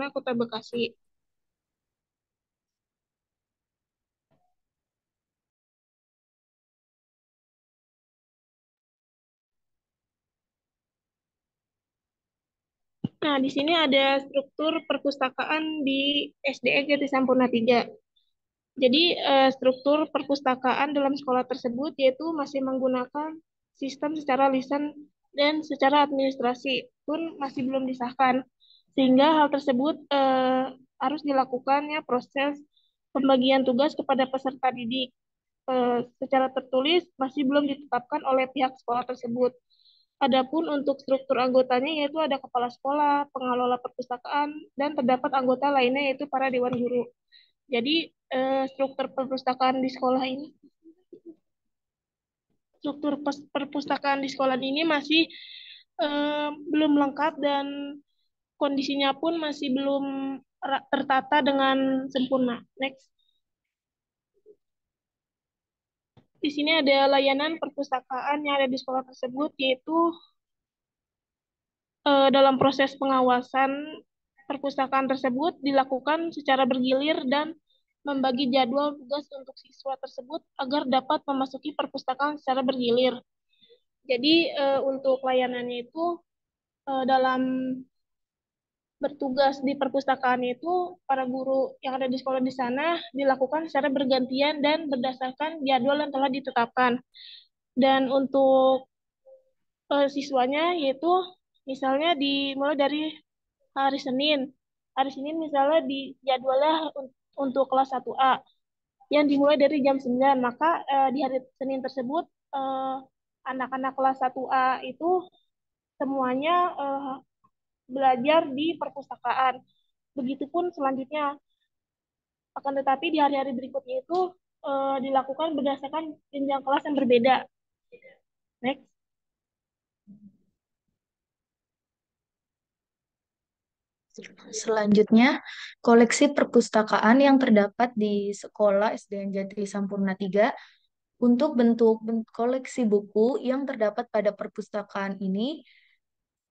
Kota Bekasi. Nah, di sini ada struktur perpustakaan di SDN Jati Sampurna 3. Jadi, struktur perpustakaan dalam sekolah tersebut yaitu masih menggunakan sistem secara lisan dan secara administrasi pun masih belum disahkan. Sehingga hal tersebut harus dilakukannya proses pembagian tugas kepada peserta didik. Secara tertulis masih belum ditetapkan oleh pihak sekolah tersebut. Adapun untuk struktur anggotanya yaitu ada kepala sekolah, pengelola perpustakaan, dan terdapat anggota lainnya yaitu para dewan guru. Jadi struktur perpustakaan di sekolah ini, struktur perpustakaan di sekolah ini masih belum lengkap dan kondisinya pun masih belum tertata dengan sempurna. Next. Di sini ada layanan perpustakaan yang ada di sekolah tersebut, yaitu dalam proses pengawasan perpustakaan tersebut dilakukan secara bergilir dan membagi jadwal tugas untuk siswa tersebut agar dapat memasuki perpustakaan secara bergilir. Jadi untuk layanannya itu dalam bertugas di perpustakaan itu para guru yang ada di sekolah di sana dilakukan secara bergantian dan berdasarkan jadwal yang telah ditetapkan. Dan untuk siswanya yaitu misalnya dimulai dari hari Senin. Hari Senin misalnya di jadwalnya untuk kelas 1A yang dimulai dari jam 9. Maka di hari Senin tersebut eh, anak-anak kelas 1A itu semuanya belajar di perpustakaan. Begitupun selanjutnya. Akan tetapi di hari-hari berikutnya itu dilakukan berdasarkan jenjang kelas yang berbeda. Next. Selanjutnya, koleksi perpustakaan yang terdapat di Sekolah SDN Jati Sampurna 3 untuk bentuk koleksi buku yang terdapat pada perpustakaan ini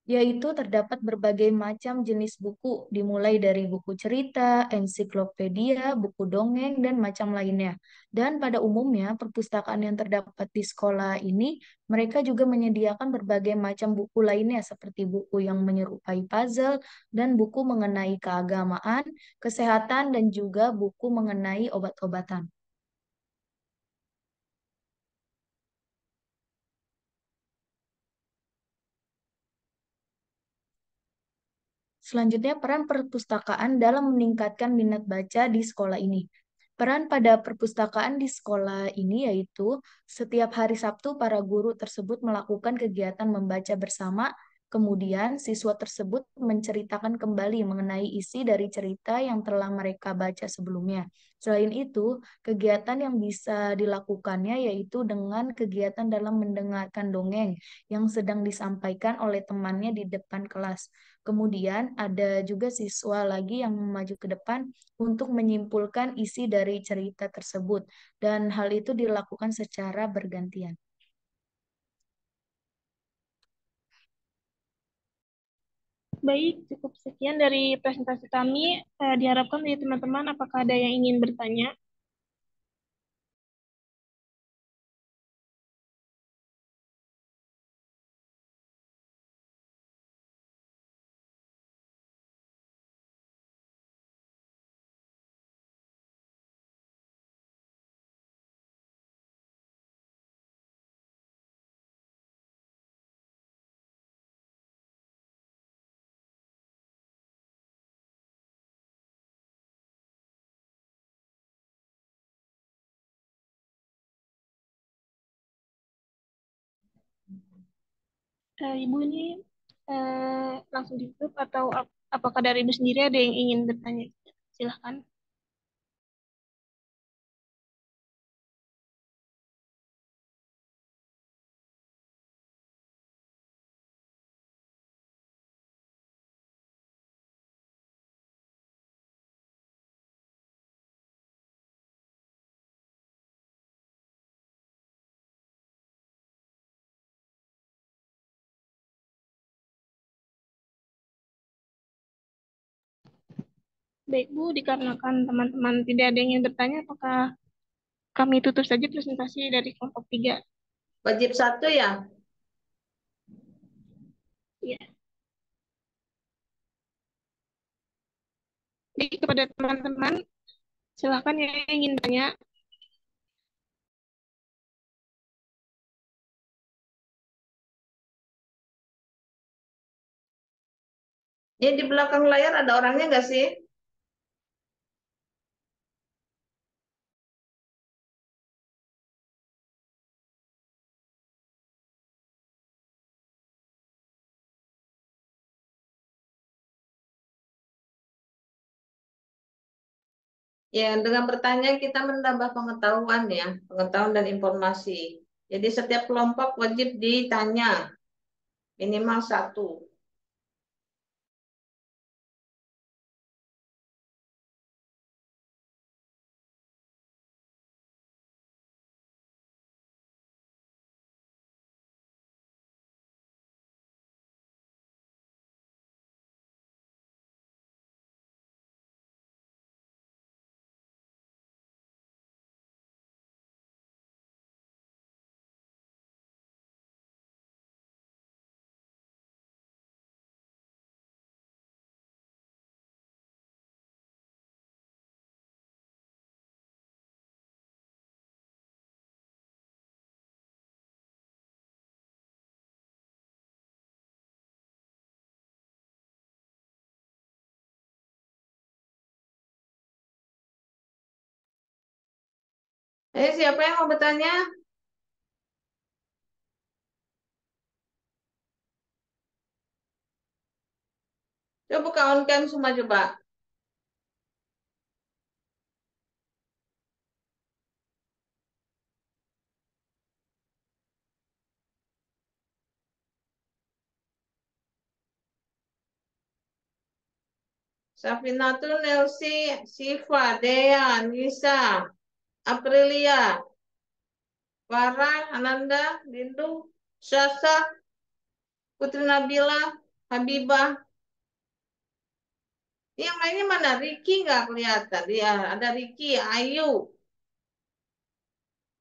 yaitu terdapat berbagai macam jenis buku, dimulai dari buku cerita, ensiklopedia, buku dongeng, dan macam lainnya. Dan pada umumnya, perpustakaan yang terdapat di sekolah ini, mereka juga menyediakan berbagai macam buku lainnya, seperti buku yang menyerupai puzzle, dan buku mengenai keagamaan, kesehatan, dan juga buku mengenai obat-obatan. Selanjutnya, peran perpustakaan dalam meningkatkan minat baca di sekolah ini. Peran pada perpustakaan di sekolah ini yaitu setiap hari Sabtu para guru tersebut melakukan kegiatan membaca bersama, kemudian siswa tersebut menceritakan kembali mengenai isi dari cerita yang telah mereka baca sebelumnya. Selain itu, kegiatan yang bisa dilakukannya yaitu dengan kegiatan dalam mendengarkan dongeng yang sedang disampaikan oleh temannya di depan kelas. Kemudian ada juga siswa lagi yang maju ke depan untuk menyimpulkan isi dari cerita tersebut dan hal itu dilakukan secara bergantian. Baik, cukup sekian dari presentasi kami. Diharapkan dari teman-teman apakah ada yang ingin bertanya? Ibu ini langsung ditutup atau apakah dari Ibu sendiri ada yang ingin bertanya? Silahkan. Baik Bu, dikarenakan teman-teman tidak ada yang ingin bertanya, apakah kami tutup saja presentasi dari kelompok 3? Wajib satu ya? Ya. Jadi kepada teman-teman, silakan yang ingin bertanya. Ini di belakang layar ada orangnya nggak sih? Ya, dengan bertanya kita menambah pengetahuan ya, pengetahuan dan informasi. Jadi setiap kelompok wajib ditanya minimal satu. Siapa yang mau bertanya? Coba buka on cam semua coba. Safinatul, Nelsi, Siva, Dea, Nisa, Aprilia, Farah, Ananda, Lindu, Syasa, Putri Nabila, Habibah. Ini yang lainnya mana? Ricky nggak kelihatan. Ya, ada Ricky, Ayu.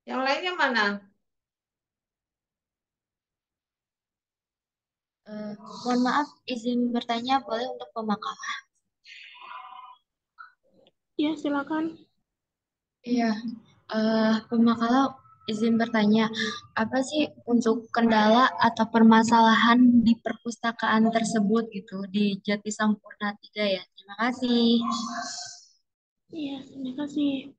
Yang lainnya mana? Mohon maaf, izin bertanya boleh untuk pemakaman? Ya, silakan. Iya, pemakala izin bertanya, apa sih untuk kendala atau permasalahan di perpustakaan tersebut gitu di Jati Sampurna 3 ya? Terima kasih. Iya, terima kasih.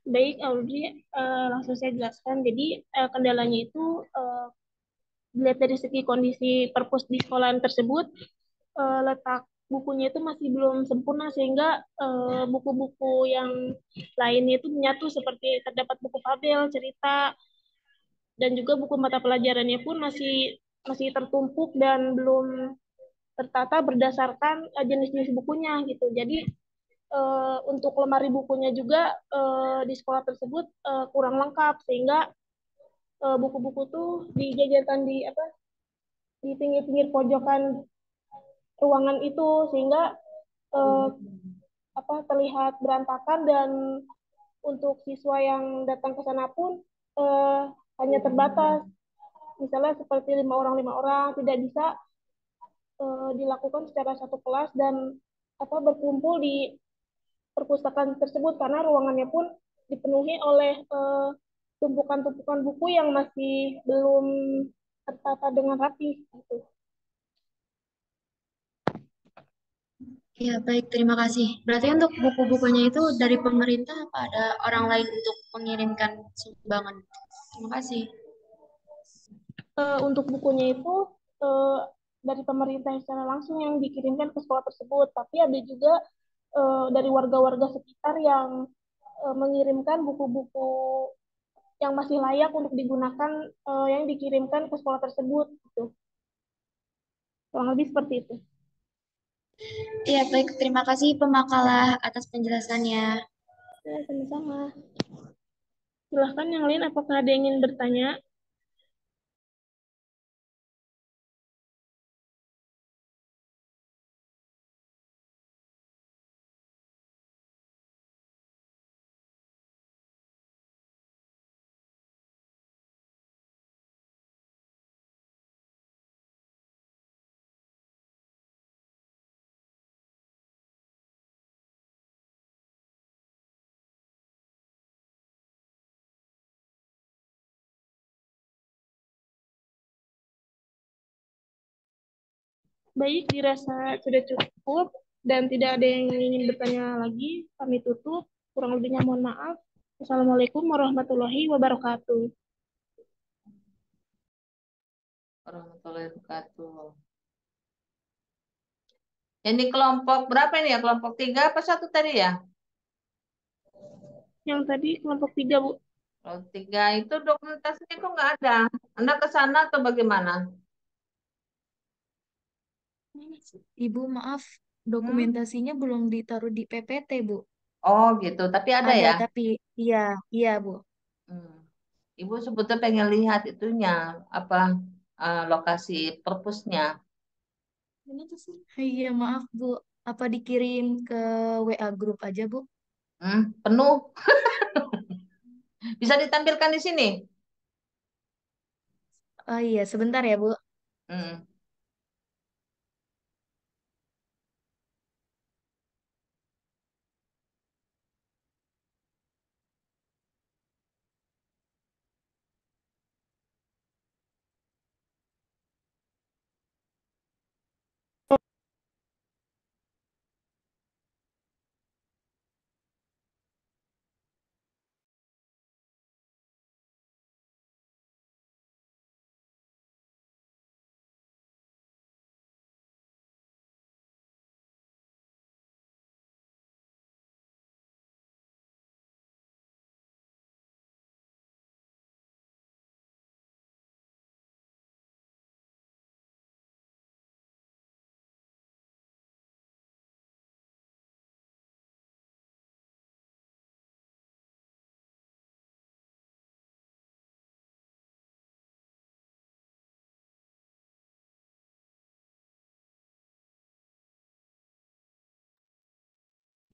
Baik, Audrey, langsung saya jelaskan. Jadi, kendalanya itu dilihat dari segi kondisi perpus di sekolahan tersebut, letak bukunya itu masih belum sempurna sehingga buku-buku yang lainnya itu menyatu seperti terdapat buku fabel, cerita, dan juga buku mata pelajarannya pun masih masih tertumpuk dan belum tertata berdasarkan jenis-jenis bukunya gitu. Jadi untuk lemari bukunya juga di sekolah tersebut kurang lengkap sehingga buku-buku tuh dijajarkan di apa di pinggir-pinggir pojokan ruangan itu sehingga eh, terlihat berantakan dan untuk siswa yang datang ke sana pun eh, hanya terbatas misalnya seperti lima orang tidak bisa dilakukan secara satu kelas dan berkumpul di perpustakaan tersebut karena ruangannya pun dipenuhi oleh tumpukan-tumpukan buku yang masih belum tertata dengan rapi gitu. Ya, baik, terima kasih. Berarti untuk buku-bukunya itu dari pemerintah apa ada orang lain untuk mengirimkan sumbangan? Terima kasih. Untuk bukunya itu uh, dari pemerintah secara langsung yang dikirimkan ke sekolah tersebut, tapi ada juga dari warga-warga sekitar yang mengirimkan buku-buku yang masih layak untuk digunakan yang dikirimkan ke sekolah tersebut gitu. Kurang lebih seperti itu. Ya, baik, terima kasih pemakalah atas penjelasannya. Ya, sama-sama. Silahkan yang lain, apakah ada yang ingin bertanya? Baik, dirasa sudah cukup dan tidak ada yang ingin bertanya lagi. Kami tutup. Kurang lebihnya mohon maaf. Assalamualaikum warahmatullahi wabarakatuh. Warahmatullahi wabarakatuh. Ini kelompok berapa ini ya? Kelompok 3 apa satu tadi ya? Yang tadi kelompok 3, Bu. Kelompok 3 itu dokumentasinya kok nggak ada. Anda ke sana atau bagaimana? Ibu, maaf, Hmm? dokumentasinya belum ditaruh di PPT, Bu. Oh gitu, tapi ada Ada, ya? tapi iya, iya, Bu. Hmm. Ibu sebetulnya pengen lihat itunya, apa lokasi perpusnya. Ini tuh sih. Iya, maaf, Bu. Apa dikirim ke WA grup aja, Bu? Penuh. Bisa ditampilkan di sini. Oh iya, sebentar ya, Bu. Hmm.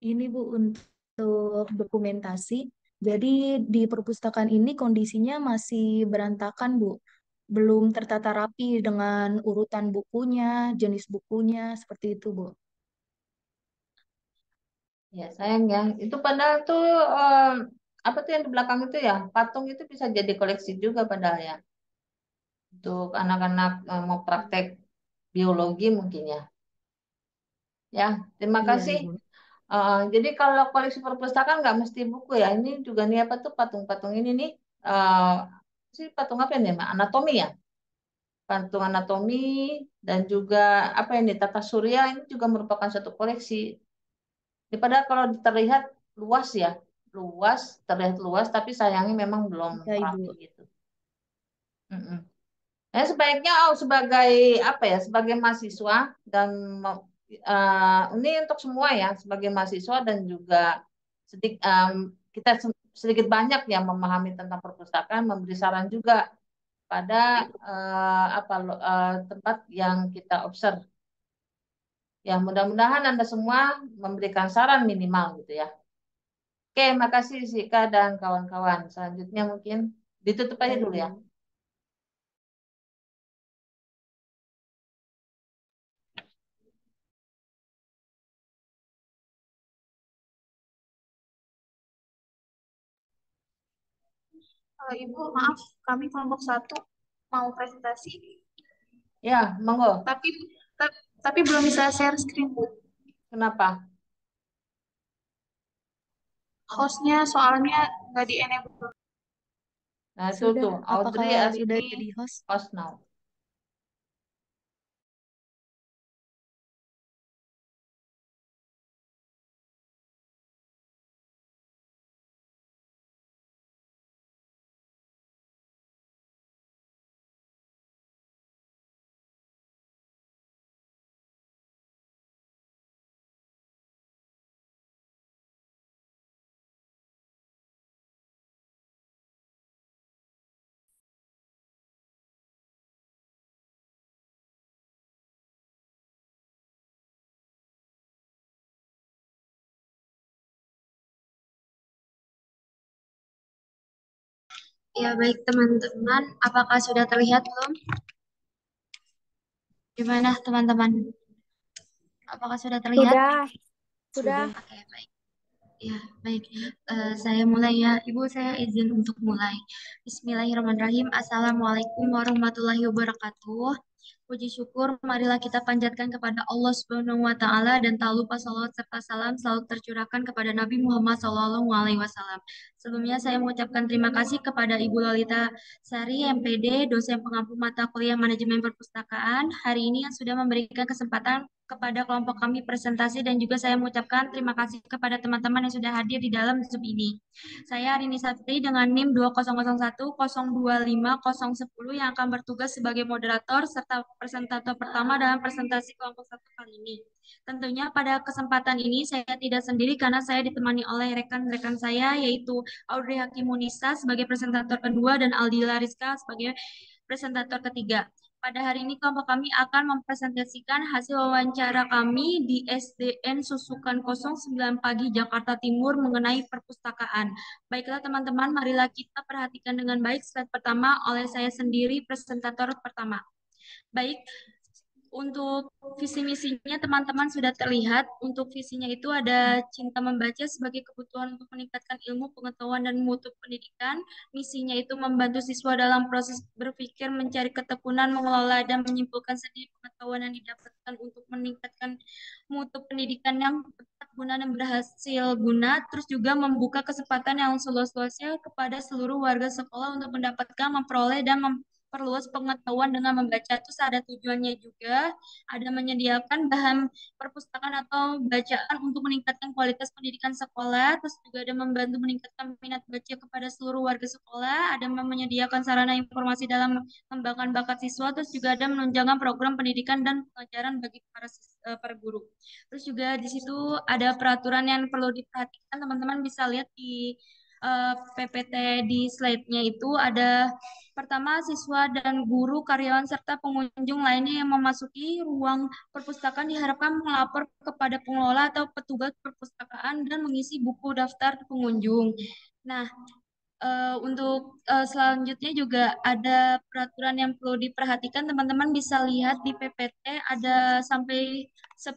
Ini Bu untuk dokumentasi. Jadi di perpustakaan ini kondisinya masih berantakan Bu. Belum tertata rapi dengan urutan bukunya, jenis bukunya, seperti itu Bu. Ya sayang ya. Itu padahal tuh apa tuh yang di belakang itu ya? Patung itu bisa jadi koleksi juga padahal ya. Untuk anak-anak mau praktek biologi mungkin ya. Ya, terima Iya kasih. Ibu. Jadi kalau koleksi perpustakaan nggak mesti buku ya. Ini juga nih apa tuh patung-patung ini nih. eh sih patung apa ini? Anatomi ya. Patung anatomi dan juga apa ini tata surya ini juga merupakan satu koleksi. Daripada kalau terlihat luas ya, luas, terlihat luas, tapi sayangnya memang belum Iya rapi Ibu. gitu. Mm-mm. Nah, sebaiknya sebagai apa ya, sebagai mahasiswa dan ini untuk semua ya, sebagai mahasiswa dan juga kita sedikit banyak yang memahami tentang perpustakaan, memberi saran juga pada tempat yang kita observe. Ya, mudah-mudahan Anda semua memberikan saran minimal gitu ya. Oke, makasih Sika dan kawan-kawan. Selanjutnya mungkin ditutup Iya aja dulu Ibu. ya. Ibu, maaf, kami kelompok 1 mau presentasi, Ya, monggo. tapi tapi belum bisa share screen, Bu. Kenapa? Hostnya soalnya nggak di-enable. Nah, itu Sudah, tuh, Audrey apakah hari sudah ini jadi host? host now. Ya, baik teman-teman. Apakah sudah terlihat belum? Gimana teman-teman? Apakah sudah terlihat? Sudah. Oke, baik. Ya, baik. Saya mulai ya. Ibu, saya izin untuk mulai. Bismillahirrahmanirrahim. Assalamualaikum warahmatullahi wabarakatuh. Puji syukur, marilah kita panjatkan kepada Allah Subhanahu wa Ta'ala dan tak lupa salawat serta salam selalu tercurahkan kepada Nabi Muhammad Sallallahu Alaihi Wasallam. Sebelumnya saya mengucapkan terima kasih kepada Ibu Lolita Sari, MPD, dosen pengampu mata kuliah Manajemen Perpustakaan, hari ini yang sudah memberikan kesempatan kepada kelompok kami presentasi dan juga saya mengucapkan terima kasih kepada teman-teman yang sudah hadir di dalam Zoom ini. Saya Arini Sapti dengan NIM 2001025010 yang akan bertugas sebagai moderator serta presentator pertama dalam presentasi kelompok satu kali ini. Tentunya pada kesempatan ini saya tidak sendiri karena saya ditemani oleh rekan-rekan saya yaitu Audrey Hakimunisa sebagai presentator kedua dan Aldila Rizka sebagai presentator ketiga. Pada hari ini kelompok kami akan mempresentasikan hasil wawancara kami di SDN Susukan 09 Pagi Jakarta Timur mengenai perpustakaan. Baiklah teman-teman, marilah kita perhatikan dengan baik slide pertama oleh saya sendiri, presentator pertama. Baik, untuk visi misinya teman-teman sudah terlihat. Untuk visinya itu ada cinta membaca sebagai kebutuhan untuk meningkatkan ilmu, pengetahuan, dan mutu pendidikan. Misinya itu membantu siswa dalam proses berpikir, mencari ketekunan, mengelola, dan menyimpulkan sendiri pengetahuan yang didapatkan untuk meningkatkan mutu pendidikan yang tepat guna dan berhasil guna. Terus juga membuka kesempatan yang seluas-luasnya kepada seluruh warga sekolah untuk mendapatkan, memperoleh, dan perluas pengetahuan dengan membaca. Terus ada tujuannya juga, ada menyediakan bahan perpustakaan atau bacaan untuk meningkatkan kualitas pendidikan sekolah, terus juga ada membantu meningkatkan minat baca kepada seluruh warga sekolah, ada menyediakan sarana informasi dalam mengembangkan bakat siswa, terus juga ada menunjangkan program pendidikan dan pengajaran bagi para guru. Terus juga di situ ada peraturan yang perlu diperhatikan, teman-teman bisa lihat di PPT di slide-nya itu ada pertama, siswa dan guru, karyawan, serta pengunjung lainnya yang memasuki ruang perpustakaan diharapkan melapor kepada pengelola atau petugas perpustakaan dan mengisi buku daftar pengunjung. Nah, untuk selanjutnya juga ada peraturan yang perlu diperhatikan. Teman-teman bisa lihat di PPT ada sampai 10.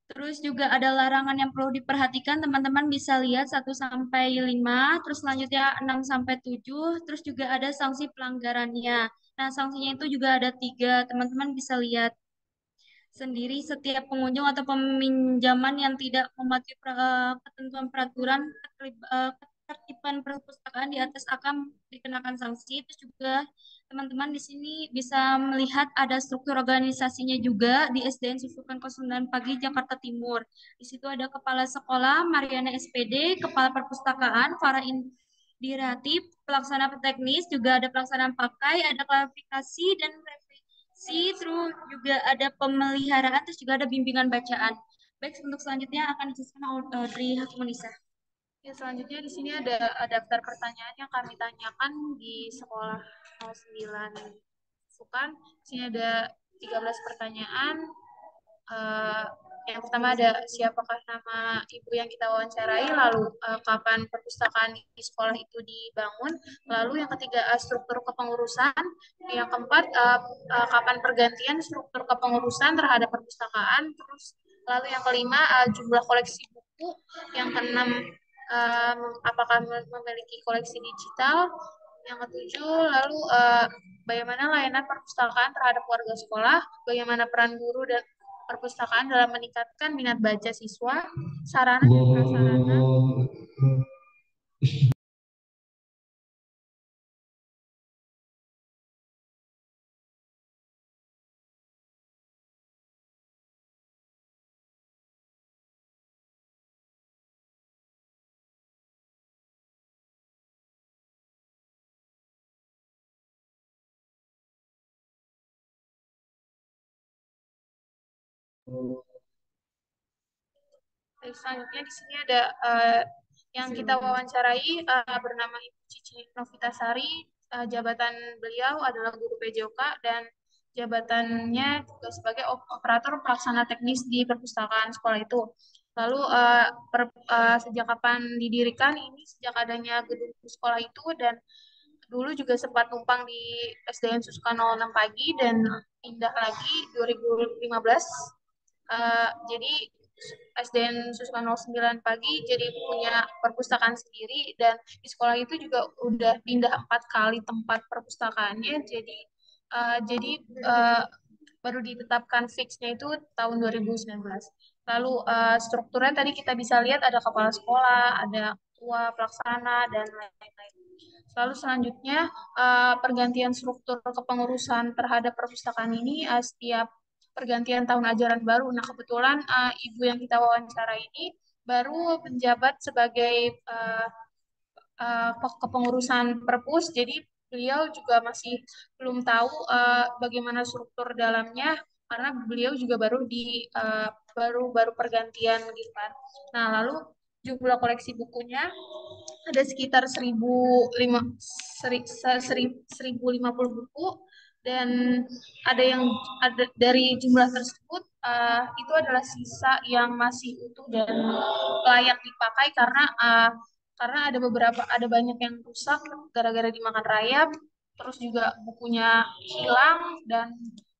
Terus juga ada larangan yang perlu diperhatikan, teman-teman bisa lihat 1 sampai 5, terus selanjutnya 6 sampai 7, terus juga ada sanksi pelanggarannya. Nah, sanksinya itu juga ada 3, teman-teman bisa lihat sendiri. Setiap pengunjung atau peminjaman yang tidak mematuhi ketentuan peraturan ketertiban perpustakaan di atas akan dikenakan sanksi. Terus juga teman-teman di sini bisa melihat ada struktur organisasinya juga di SDN Susukan 09 Pagi Jakarta Timur. Di situ ada kepala sekolah Mariana SPD, kepala perpustakaan Farah Indirati, pelaksana teknis, juga ada pelaksanaan pakai, ada klarifikasi dan terus juga ada pemeliharaan, terus juga ada bimbingan bacaan. Baik, untuk selanjutnya akan dijelaskan Audrey Hakimunisa. Ya, selanjutnya di sini ada daftar pertanyaan yang kami tanyakan di sekolah 09 Sukan. Di sini ada 13 pertanyaan. Yang pertama ada siapakah nama ibu yang kita wawancarai, lalu kapan perpustakaan di sekolah itu dibangun, lalu yang ketiga struktur kepengurusan, yang keempat kapan pergantian struktur kepengurusan terhadap perpustakaan, terus lalu yang kelima jumlah koleksi buku, yang keenam apakah memiliki koleksi digital, yang ketujuh lalu bagaimana layanan perpustakaan terhadap warga sekolah, bagaimana peran guru dan perpustakaan dalam meningkatkan minat baca siswa, sarana dan prasarana. Selanjutnya di sini ada yang kita wawancarai bernama Ibu Cici Novitasari, jabatan beliau adalah guru PJOK dan jabatannya juga sebagai operator pelaksana teknis di perpustakaan sekolah itu. Lalu sejak kapan didirikan ini? Sejak adanya gedung sekolah itu, dan dulu juga sempat numpang di SDN Susukarno 6 pagi dan pindah lagi 2015. Jadi SDN Susukarno 9 pagi jadi punya perpustakaan sendiri, dan di sekolah itu juga udah pindah 4 kali tempat perpustakaannya. Jadi baru ditetapkan fixnya itu tahun 2019. Lalu strukturnya tadi kita bisa lihat ada kepala sekolah, ada ketua pelaksana, dan lain-lain. Lalu selanjutnya pergantian struktur kepengurusan terhadap perpustakaan ini setiap pergantian tahun ajaran baru. Nah, kebetulan ibu yang kita wawancara ini baru menjabat sebagai kepengurusan perpus, jadi beliau juga masih belum tahu bagaimana struktur dalamnya, karena beliau juga baru pergantian gitu kan. Nah, lalu jumlah koleksi bukunya ada sekitar 1050 buku, dan ada dari jumlah tersebut itu adalah sisa yang masih utuh dan layak dipakai, karena ada banyak yang rusak gara-gara dimakan rayap, terus juga bukunya hilang dan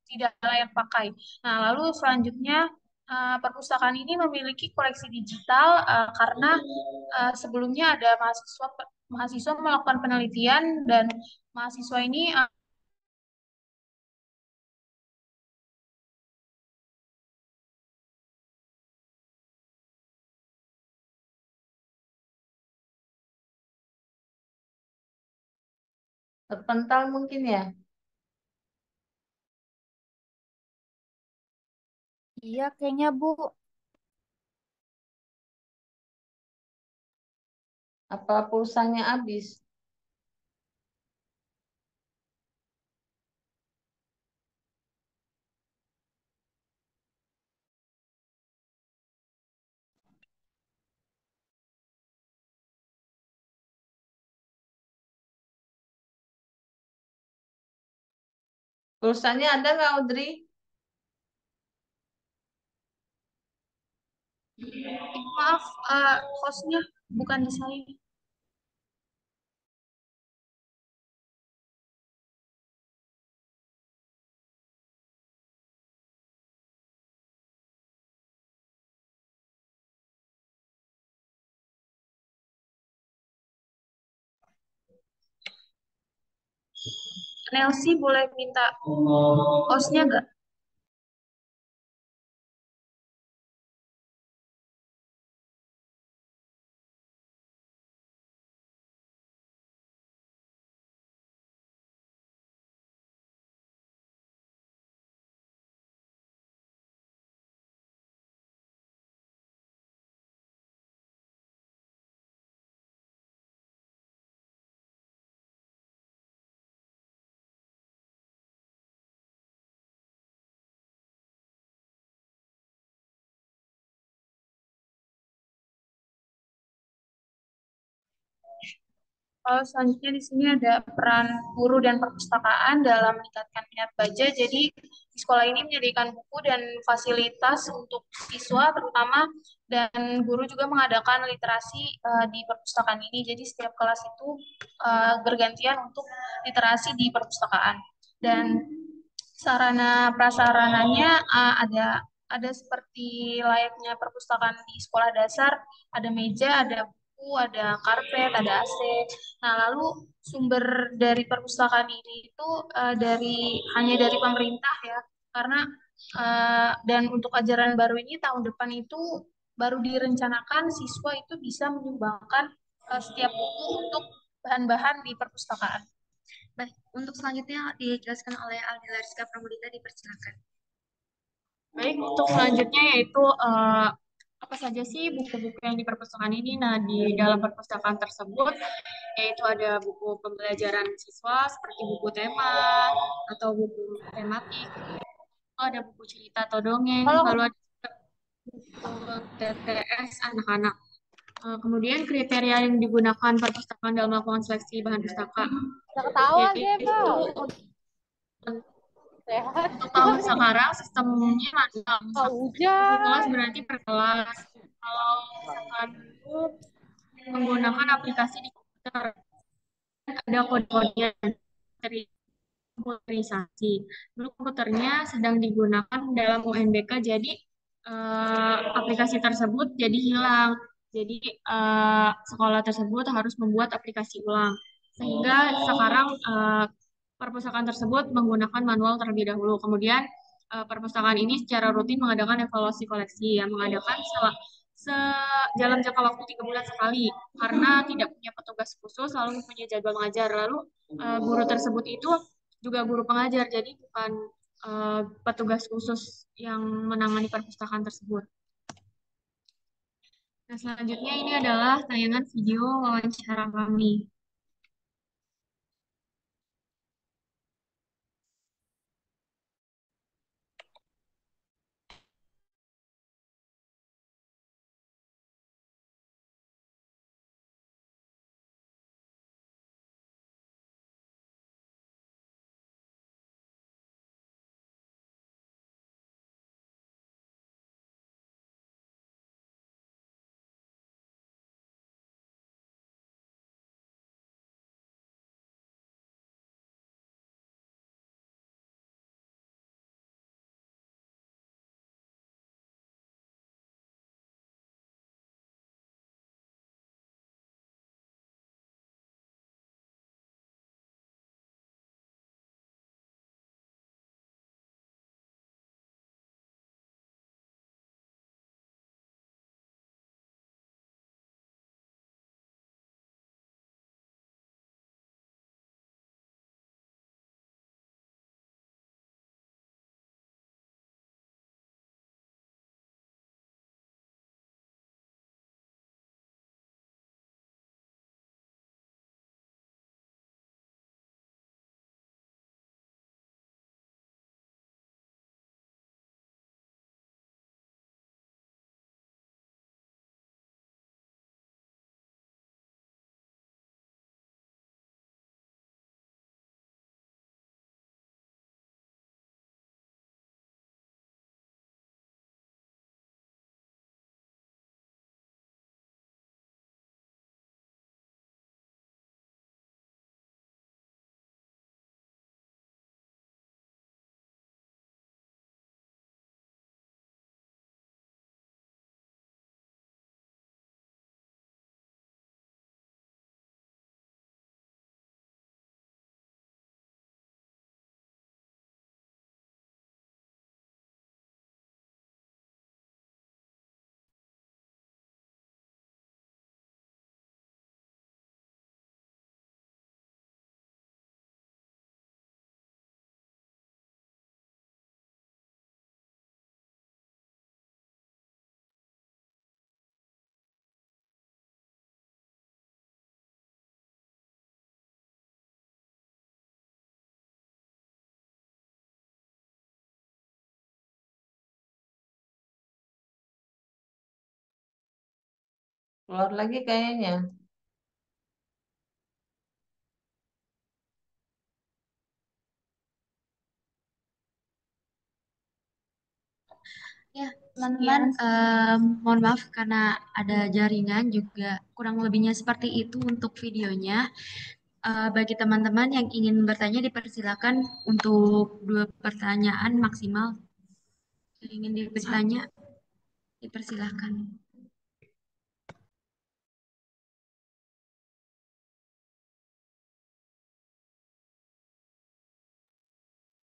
tidak layak pakai. Nah, lalu selanjutnya perpustakaan ini memiliki koleksi digital karena sebelumnya ada mahasiswa melakukan penelitian, dan mahasiswa ini Terpental mungkin ya. Iya, kayaknya Bu. Apa pulsanya habis? Pulsanya ada nggak, Audrey? maaf, hostnya bukan di saya. Nelsi boleh minta hostnya nggak? Selanjutnya di sini ada peran guru dan perpustakaan dalam meningkatkan minat baca. Jadi di sekolah ini menyediakan buku dan fasilitas untuk siswa terutama, dan guru juga mengadakan literasi di perpustakaan ini. Jadi setiap kelas itu bergantian untuk literasi di perpustakaan. Dan sarana prasarananya ada seperti layaknya perpustakaan di sekolah dasar, ada meja, ada buku, ada karpet, ada AC. Nah, lalu sumber dari perpustakaan ini itu hanya dari pemerintah ya, karena dan untuk ajaran baru ini tahun depan itu baru direncanakan siswa itu bisa menyumbangkan setiap buku untuk bahan-bahan di perpustakaan. Baik, untuk selanjutnya dijelaskan oleh Aldila Rizka Pramudita, dipersilakan. Baik, untuk selanjutnya yaitu apa saja sih buku-buku yang di perpustakaan ini? Nah, di dalam perpustakaan tersebut yaitu ada buku pembelajaran siswa seperti buku tema atau buku tematik, ada buku cerita atau dongeng, lalu ada buku TTS anak-anak. Kemudian kriteria yang digunakan perpustakaan dalam melakukan seleksi bahan pustaka. Ketawa deh, Yaitu Sehat. untuk tahun sekarang sistemnya magang. Hujan. Kelas berarti per kelas. Kalau misalkan itu menggunakan aplikasi di komputer, ada kode-kodenya dari komputerisasi. Dulu komputernya sedang digunakan dalam UNBK, jadi aplikasi tersebut jadi hilang. Jadi sekolah tersebut harus membuat aplikasi ulang. Sehingga sekarang perpustakaan tersebut menggunakan manual terlebih dahulu. Kemudian perpustakaan ini secara rutin mengadakan evaluasi koleksi, yang mengadakan dalam jangka waktu 3 bulan sekali, karena tidak punya petugas khusus lalu punya jadwal mengajar. Lalu guru tersebut itu juga guru pengajar, jadi bukan petugas khusus yang menangani perpustakaan tersebut. Nah, selanjutnya ini adalah tayangan video wawancara kami. Keluar lagi kayaknya. Ya, teman-teman, mohon maaf karena ada jaringan juga kurang lebihnya seperti itu untuk videonya. Bagi teman-teman yang ingin bertanya dipersilakan untuk 2 pertanyaan maksimal. Yang ingin bertanya dipersilakan.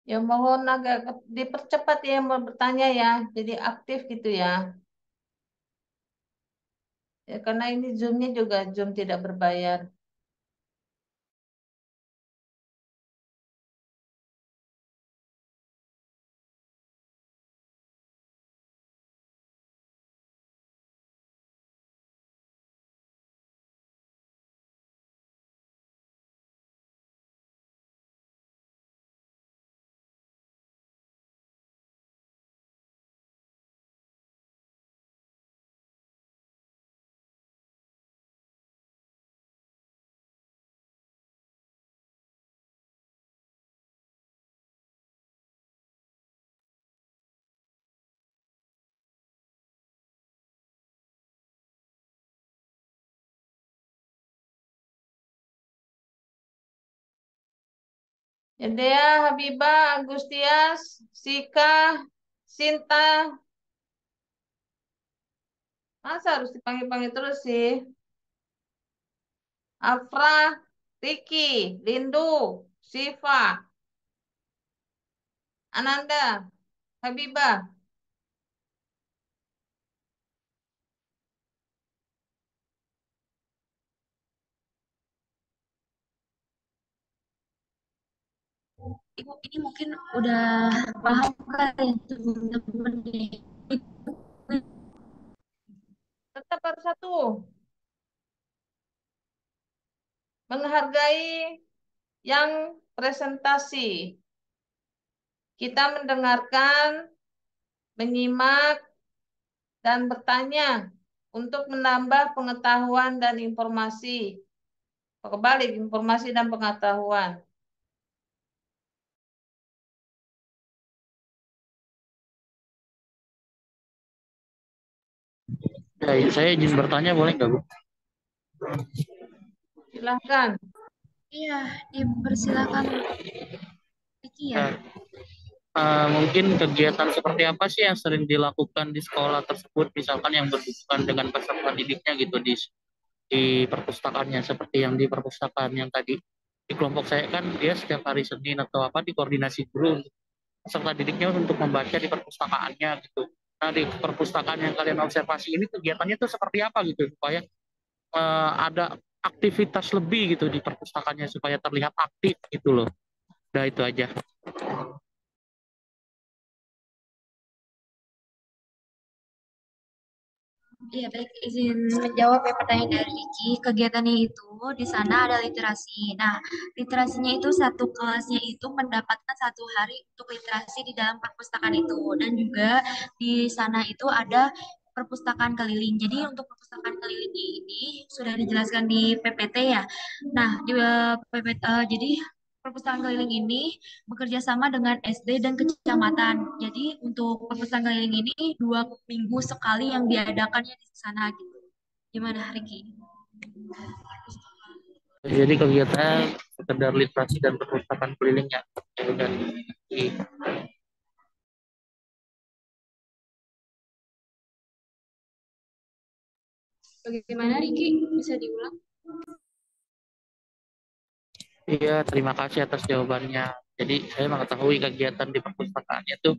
Ya mohon agak dipercepat ya mau bertanya ya. Jadi aktif gitu ya. Ya karena ini Zoom-nya juga Zoom tidak berbayar. Ya Dea, Habibah, Agustias, Sika, Sinta. Masa harus dipanggil-panggil terus sih? Afra, Riki, Lindu, Siva, Ananda, Habibah. Ibu ini mungkin udah paham kali ya teman-teman nih. Tetap harus satu. Menghargai yang presentasi. Kita mendengarkan, menyimak, dan bertanya untuk menambah pengetahuan dan informasi. Kebalik, informasi dan pengetahuan. Ya, saya izin bertanya boleh nggak, Bu? Silahkan. Iya, dipersilakan Vicky ya. Ya, mungkin kegiatan seperti apa sih yang sering dilakukan di sekolah tersebut, misalkan yang berhubungan dengan peserta didiknya gitu di perpustakaannya, seperti yang di perpustakaan yang tadi di kelompok saya kan dia setiap hari Senin atau apa di koordinasi guru untuk peserta didiknya untuk membaca di perpustakaannya gitu. Nah di perpustakaan yang kalian observasi ini kegiatannya itu seperti apa gitu supaya ada aktivitas lebih gitu di perpustakaannya supaya terlihat aktif gitu loh. Udah itu aja. Iya, baik. Izin menjawab ya pertanyaan dari Vicky. Kegiatannya itu di sana ada literasi. Nah, literasinya itu satu kelasnya itu mendapatkan satu hari untuk literasi di dalam perpustakaan itu. Dan juga di sana itu ada perpustakaan keliling. Jadi untuk perpustakaan keliling ini sudah dijelaskan di PPT ya. Nah, di PPT, jadi perpustakaan keliling ini bekerja sama dengan SD dan kecamatan. Jadi untuk perpustakaan keliling ini 2 minggu sekali yang diadakannya di sana gitu. Gimana, Riki? Jadi kegiatannya sekedar literasi dan perpustakaan keliling ya. Ya udah. Bagaimana, Riki? Bisa diulang? Iya, terima kasih atas jawabannya. Jadi saya mengetahui kegiatan di perpustakaannya itu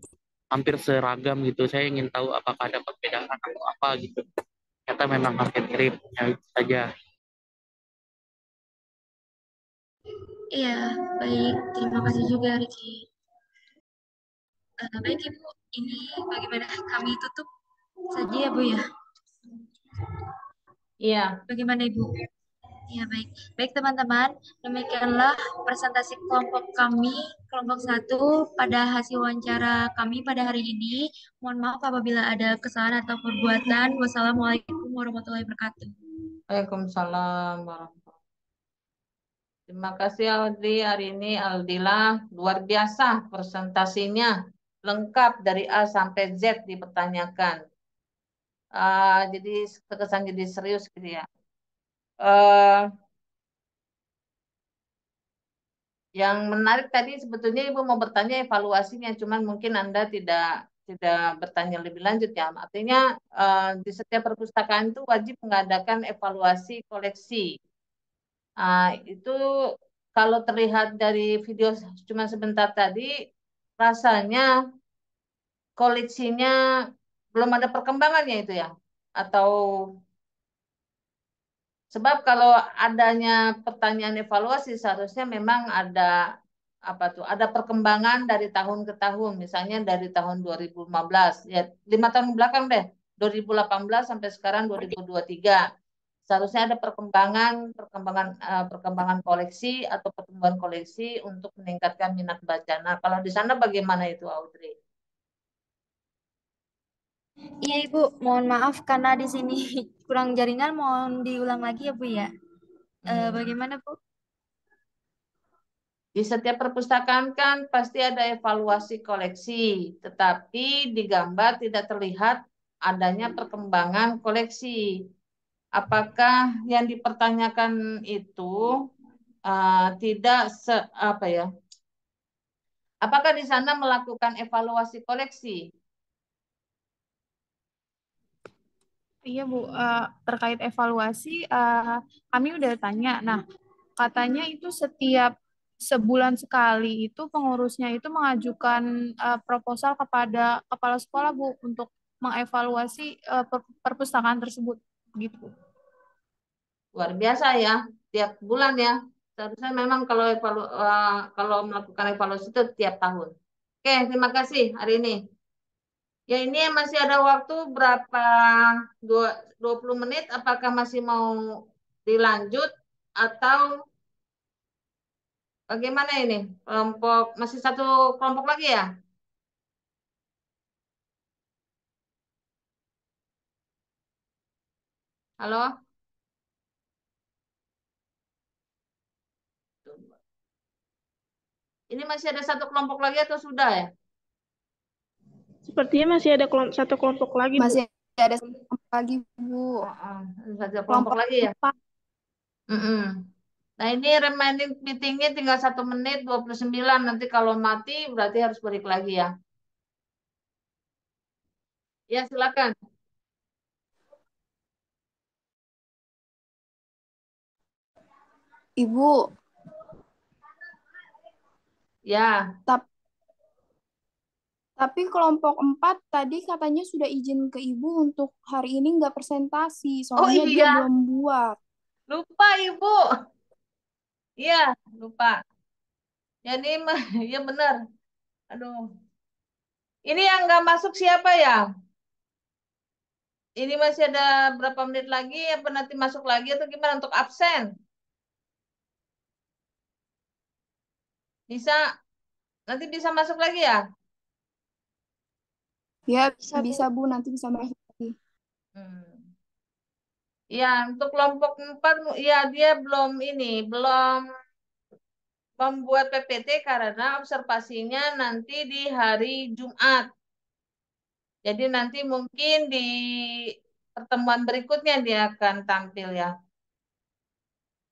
hampir seragam gitu. Saya ingin tahu apakah ada perbedaan atau apa gitu. Ternyata memang hampir mirip, ya itu saja. Iya, baik. Terima kasih juga, Riki. Baik, Ibu. Ini bagaimana kami tutup saja ya, Bu ya? Iya. Bagaimana, Ibu? Ya, baik. Baik, teman-teman. Demikianlah presentasi kelompok kami, kelompok 1 pada hasil wawancara kami pada hari ini. Mohon maaf apabila ada kesalahan atau perbuatan. Wassalamualaikum warahmatullahi wabarakatuh. Waalaikumsalam warahmatullahi. Terima kasih Audrey. Hari ini Aldila luar biasa presentasinya. Lengkap dari A sampai Z dipertanyakan. Jadi terkesan jadi serius gitu ya. Yang menarik tadi sebetulnya Ibu mau bertanya evaluasinya, cuman mungkin Anda tidak tidak bertanya lebih lanjut ya. Artinya di setiap perpustakaan itu wajib mengadakan evaluasi koleksi. Itu kalau terlihat dari video cuma sebentar tadi, rasanya koleksinya belum ada perkembangannya itu ya, atau sebab kalau adanya pertanyaan evaluasi seharusnya memang ada apa tuh? Ada perkembangan dari tahun ke tahun. Misalnya dari tahun 2015 ya 5 tahun belakang deh. 2018 sampai sekarang 2023. Seharusnya ada perkembangan koleksi atau pertumbuhan koleksi untuk meningkatkan minat baca. Nah, kalau di sana bagaimana itu, Audrey? Iya, Ibu. Mohon maaf karena di sini kurang jaringan. Mohon diulang lagi ya, Bu ya. Bagaimana, Bu? Di setiap perpustakaan kan pasti ada evaluasi koleksi, tetapi di gambar tidak terlihat adanya perkembangan koleksi. Apakah yang dipertanyakan itu tidak apa ya? Apakah di sana melakukan evaluasi koleksi? Iya Bu, terkait evaluasi kami udah tanya. Nah, katanya itu setiap sebulan sekali itu pengurusnya itu mengajukan proposal kepada kepala sekolah Bu untuk mengevaluasi perpustakaan tersebut gitu. Luar biasa ya, tiap bulan ya. Seharusnya memang kalau melakukan evaluasi itu tiap tahun. Oke, terima kasih hari ini. Ya ini masih ada waktu berapa? 20 menit. Apakah masih mau dilanjut atau bagaimana ini? Masih satu kelompok lagi ya? Halo? Ini masih ada satu kelompok lagi atau sudah ya? Sepertinya masih ada satu kelompok lagi, Bu. Masih ada satu lagi, Bu. Satu kelompok Kelompok lagi ya? 4. Mm-mm. Nah ini remaining meetingnya tinggal 1 menit 29. Nanti kalau mati berarti harus balik lagi ya. Ya silakan. Ibu, Ya. tapi kelompok 4 tadi katanya sudah izin ke Ibu untuk hari ini nggak presentasi, Oh soalnya dia iya, belum buat. lupa Ibu. Iya, lupa. Ya ini ya benar. Aduh. Ini yang nggak masuk siapa ya? Ini masih ada berapa menit lagi? Apa nanti masuk lagi atau gimana untuk absen? Bisa, nanti bisa masuk lagi ya? Ya, Bisa, Bu. bisa Bu, nanti bisa masuk lagi. Hmm. Ya, untuk kelompok 4, ya dia belum membuat PPT karena observasinya nanti di hari Jumat. Jadi nanti mungkin di pertemuan berikutnya dia akan tampil ya.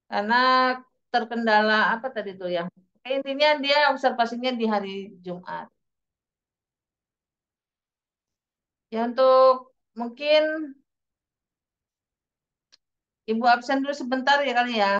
Karena terkendala apa tadi tuh ya. Intinya dia observasinya di hari Jumat. Ya untuk mungkin Ibu absen dulu sebentar ya kali ya.